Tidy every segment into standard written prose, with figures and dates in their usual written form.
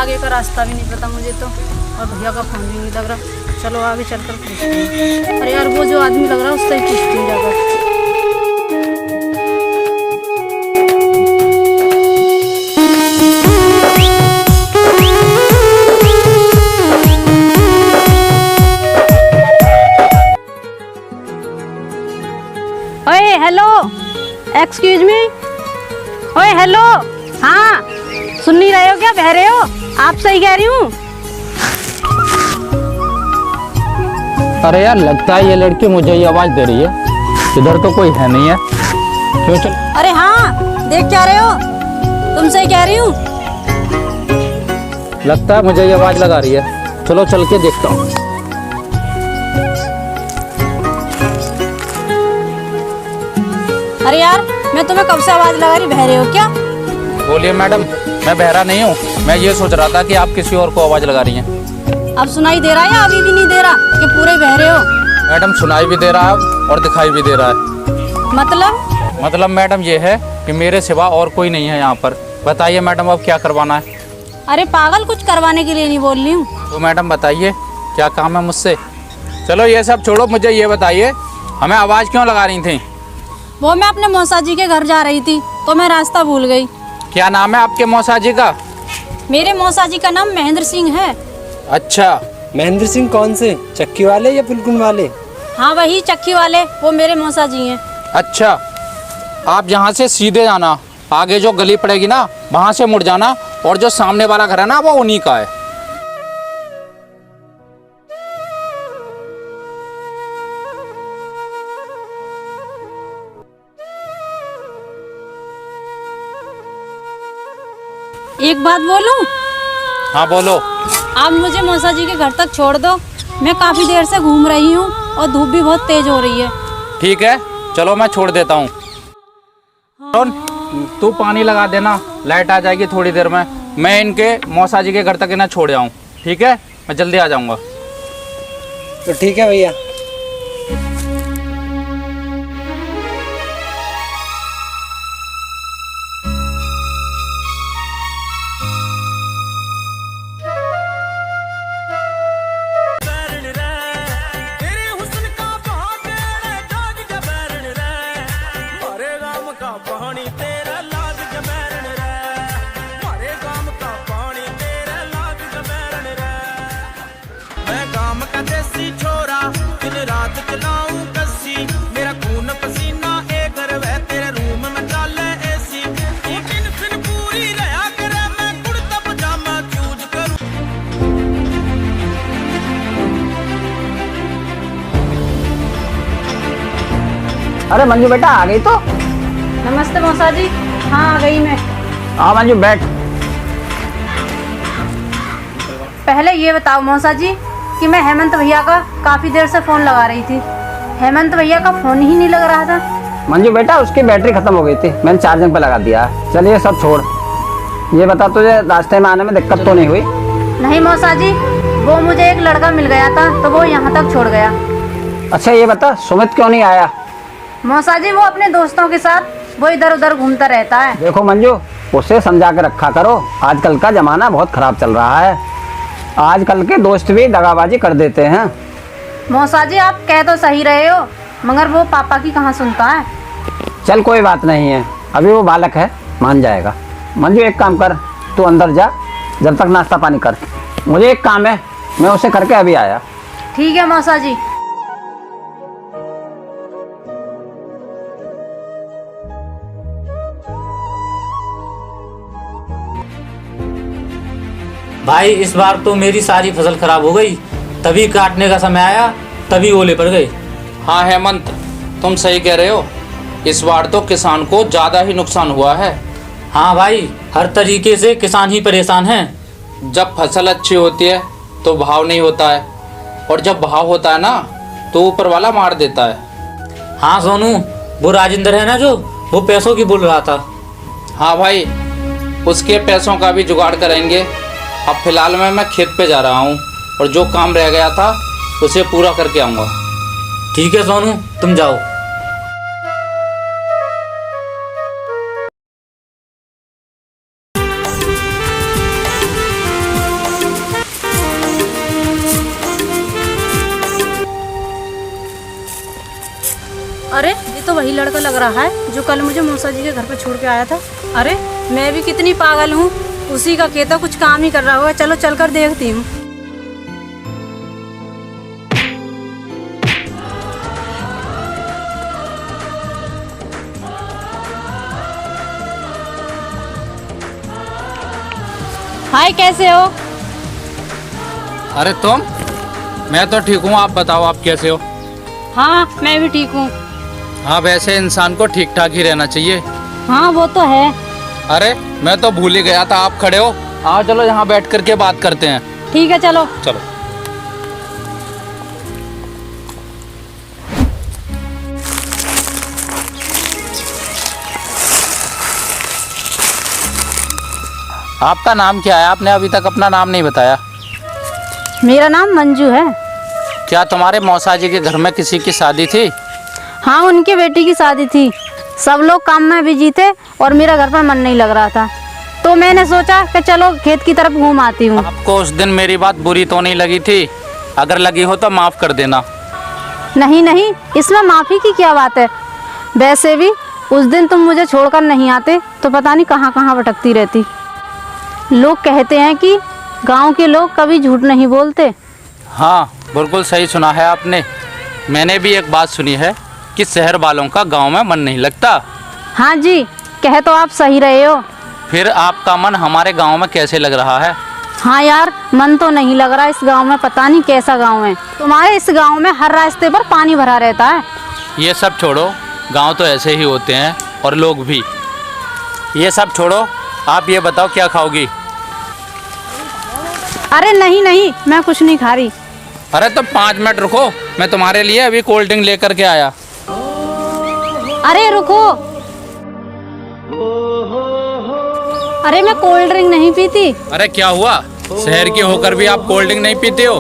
आगे का रास्ता भी नहीं पता मुझे तो, और भैया का फोन भी नहीं लग रहा। चलो आगे चलकर पूछते हैं। अरे यार वो जो आदमी लग रहा है उससे ही पूछती हूँ जाकर। ओए हेलो, एक्सक्यूज मी। ओए हेलो, हाँ सुन नहीं रहे हो क्या? बह रहे हो? आप सही कह रही हूँ। अरे यार लगता है ये लड़की मुझे ही आवाज दे रही है, इधर तो कोई है नहीं है। क्यों चल? अरे हाँ देख क्या रहे हो? तुम सही कह रही हूँ। लगता है मुझे ही आवाज लगा रही है, चलो चल के देखता हूँ। अरे यार मैं तुम्हें कब से आवाज लगा रही, बह रहे हो क्या? बोलिए मैडम, मैं बहरा नहीं हूँ। मैं ये सोच रहा था कि आप किसी और को आवाज लगा रही हैं। अब सुनाई दे रहा है या अभी भी नहीं दे रहा कि पूरे ही बह रहे हो? मैडम सुनाई भी दे रहा है और दिखाई भी दे रहा है। मतलब मैडम ये है कि मेरे सिवा और कोई नहीं है यहाँ पर। बताइए मैडम अब क्या करवाना है? अरे पागल, कुछ करवाने के लिए नहीं बोल रही हूँ। तो मैडम बताइए क्या काम है मुझसे? चलो ये सब छोड़ो, मुझे ये बताइए हमें आवाज़ क्यों लगा रही थी? वो मैं अपने मौसा जी के घर जा रही थी तो मैं रास्ता भूल गई। क्या नाम है आपके मौसा जी का? मेरे मौसा जी का नाम महेंद्र सिंह है। अच्छा, महेंद्र सिंह कौन से, चक्की वाले या पुलकुन वाले? हाँ वही चक्की वाले, वो मेरे मौसा जी हैं। अच्छा आप यहाँ से सीधे जाना, आगे जो गली पड़ेगी ना वहाँ से मुड़ जाना, और जो सामने वाला घर है ना वो उन्हीं का है। एक बात बोलूं? हाँ बोलो। आप मुझे मौसा जी के घर तक छोड़ दो, मैं काफी देर से घूम रही हूँ और धूप भी बहुत तेज हो रही है। ठीक है चलो मैं छोड़ देता हूँ। तू पानी लगा देना, लाइट आ जाएगी थोड़ी देर में। मैं इनके मौसा जी के घर तक इन्हें छोड़ आऊँ, ठीक है? मैं जल्दी आ जाऊँगा। तो ठीक है भैया। अरे मंजू बेटा आ गई तो? नमस्ते मौसा जी। हाँ आ गई मैं। हाँ मंजू बैठ। पहले ये बताओ मौसा जी कि मैं हेमंत भैया का काफी देर से फोन लगा रही थी, हेमंत भैया का फोन ही नहीं लग रहा था। मंजू बेटा उसकी बैटरी खत्म हो गई थी, मैंने चार्जिंग पे लगा दिया। चलिए सब छोड़, ये बता तुझे रास्ते में आने में दिक्कत तो नहीं हुई? नहीं मौसा जी, वो मुझे एक लड़का मिल गया था तो वो यहाँ तक छोड़ गया। अच्छा ये बता सुमित क्यों नहीं आया? मौसा जी वो अपने दोस्तों के साथ वो इधर उधर घूमता रहता है। देखो मंजू उसे समझा के रखा करो, आजकल का जमाना बहुत खराब चल रहा है, आजकल के दोस्त भी दगाबाजी कर देते हैं। मौसा जी आप कह तो सही रहे हो, मगर वो पापा की कहाँ सुनता है। चल कोई बात नहीं है, अभी वो बालक है, मान जाएगा। मंजू एक काम कर, तू अंदर जा, जब तक नाश्ता पानी कर। मुझे एक काम है, मैं उसे करके अभी आया। ठीक है मौसा जी। भाई इस बार तो मेरी सारी फसल खराब हो गई, तभी काटने का समय आया तभी ओले पड़ गए। हाँ हेमंत तुम सही कह रहे हो, इस बार तो किसान को ज़्यादा ही नुकसान हुआ है। हाँ भाई हर तरीके से किसान ही परेशान हैं। जब फसल अच्छी होती है तो भाव नहीं होता है, और जब भाव होता है ना तो ऊपर वाला मार देता है। हाँ सोनू, वो राजेंद्र है ना जो, वो पैसों की बोल रहा था। हाँ भाई उसके पैसों का भी जुगाड़ करेंगे। अब फिलहाल मैं खेत पे जा रहा हूँ, और जो काम रह गया था उसे पूरा करके आऊँगा। ठीक है सोनू तुम जाओ। अरे ये तो वही लड़का लग रहा है जो कल मुझे मौसा जी के घर पे छोड़ के आया था। अरे मैं भी कितनी पागल हूँ, उसी का खेता कुछ काम ही कर रहा होगा। चलो चलकर देखती हूँ। हाय, कैसे हो? अरे तुम? मैं तो ठीक हूँ, आप बताओ आप कैसे हो? हाँ मैं भी ठीक हूँ। हाँ, वैसे इंसान को ठीक ठाक ही रहना चाहिए। हाँ वो तो है। अरे मैं तो भूल ही गया था, आप खड़े हो। आओ चलो यहाँ बैठ करके बात करते हैं। ठीक है चलो। चलो। आपका नाम क्या है? आपने अभी तक अपना नाम नहीं बताया। मेरा नाम मंजू है। क्या तुम्हारे मौसा जी के घर में किसी की शादी थी? हाँ उनकी बेटी की शादी थी। सब लोग काम में बिजी थे और मेरा घर पर मन नहीं लग रहा था, तो मैंने सोचा कि चलो खेत की तरफ घूम आती हूँ। आपको उस दिन मेरी बात बुरी तो नहीं लगी थी? अगर लगी हो तो माफ़ कर देना। नहीं नहीं, इसमें माफ़ी की क्या बात है। वैसे भी उस दिन तुम मुझे छोड़कर नहीं आते तो पता नहीं कहाँ कहाँ भटकती रहती। लोग कहते हैं कि गांव के लोग कभी झूठ नहीं बोलते। हाँ बिल्कुल सही सुना है आपने। मैंने भी एक बात सुनी है कि शहर वालों का गांव में मन नहीं लगता। हाँ जी, कह तो आप सही रहे हो। फिर आपका मन हमारे गांव में कैसे लग रहा है? हाँ यार, मन तो नहीं लग रहा इस गांव में। पता नहीं कैसा गांव है। तुम्हारे इस गांव में हर रास्ते पर पानी भरा रहता है। ये सब छोड़ो, गांव तो ऐसे ही होते हैं और लोग भी। ये सब छोड़ो, आप ये बताओ क्या खाओगी? अरे नहीं नहीं, मैं कुछ नहीं खा रही। अरे तो 5 मिनट रुको, मैं तुम्हारे लिए अभी कोल्ड ड्रिंक लेकर के आया। अरे रुको, अरे मैं कोल्ड ड्रिंक नहीं पीती। अरे क्या हुआ, शहर के होकर भी आप कोल्ड ड्रिंक नहीं पीते हो?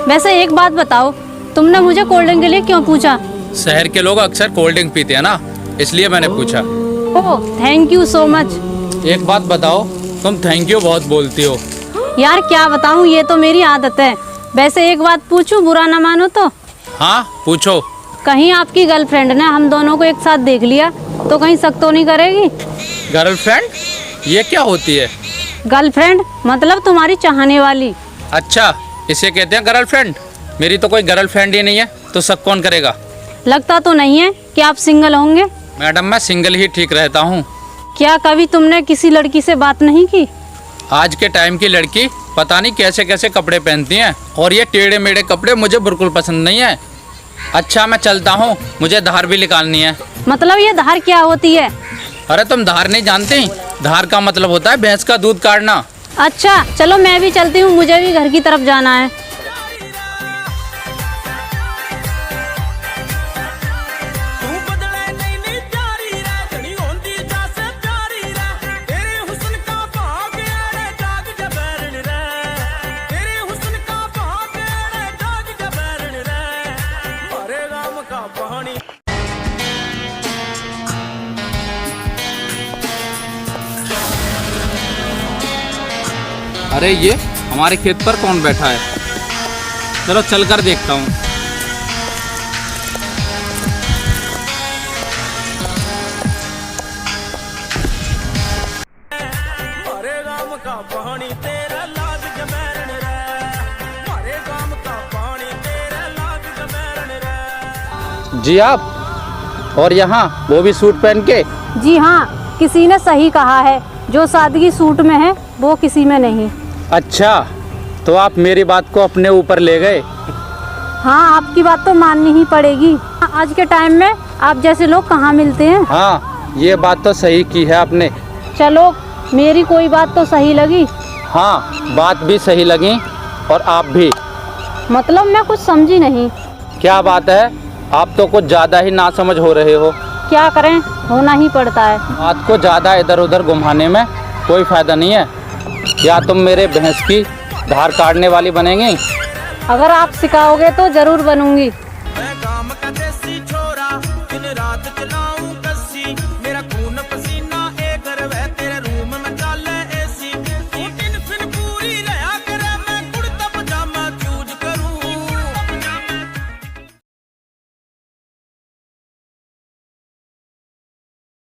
वैसे एक बात बताओ, तुमने मुझे कोल्ड ड्रिंक के लिए क्यों पूछा? शहर के लोग अक्सर कोल्ड ड्रिंक पीते हैं ना, इसलिए मैंने पूछा। Oh thank you so much. एक बात बताओ, तुम थैंक यू बहुत बोलती हो। यार क्या बताऊँ, ये तो मेरी आदत है। वैसे एक बात पूछूं, बुरा ना मानो तो? हाँ पूछो। कहीं आपकी गर्लफ्रेंड ने हम दोनों को एक साथ देख लिया तो कहीं शक तो नहीं करेगी? गर्लफ्रेंड? ये क्या होती है? गर्लफ्रेंड मतलब तुम्हारी चाहने वाली। अच्छा, इसे कहते हैं गर्लफ्रेंड? मेरी तो कोई गर्लफ्रेंड ही नहीं है, तो शक कौन करेगा? लगता तो नहीं है कि आप सिंगल होंगे। मैडम मैं सिंगल ही ठीक रहता हूँ। क्या कभी तुमने किसी लड़की से बात नहीं की? आज के टाइम की लड़की पता नहीं कैसे कैसे कपड़े पहनती हैं, और ये टेढ़े मेढ़े कपड़े मुझे बिल्कुल पसंद नहीं है। अच्छा मैं चलता हूँ, मुझे धार भी निकालनी है। मतलब ये धार क्या होती है? अरे तुम धार नहीं जानती? धार का मतलब होता है भैंस का दूध काटना। अच्छा चलो मैं भी चलती हूँ, मुझे भी घर की तरफ जाना है। अरे ये हमारे खेत पर कौन बैठा है? चलो चल कर देखता हूँ। जी आप? और यहाँ वो भी सूट पहन के? जी हाँ, किसी ने सही कहा है, जो सादगी सूट में है वो किसी में नहीं। अच्छा, तो आप मेरी बात को अपने ऊपर ले गए? हाँ आपकी बात तो माननी ही पड़ेगी। आज के टाइम में आप जैसे लोग कहाँ मिलते हैं। हाँ ये बात तो सही की है आपने। चलो मेरी कोई बात तो सही लगी? हाँ बात भी सही लगी, और आप भी। मतलब मैं कुछ समझी नहीं। क्या बात है, आप तो कुछ ज़्यादा ही नासमझ हो रहे हो। क्या करें, होना ही पड़ता है। बात को ज़्यादा इधर उधर घुमाने में कोई फ़ायदा नहीं है। या तुम मेरे भैंस की धार काटने वाली बनेंगी? अगर आप सिखाओगे तो ज़रूर बनूंगी। मैं काम का देसी छोरा, दिन रात चला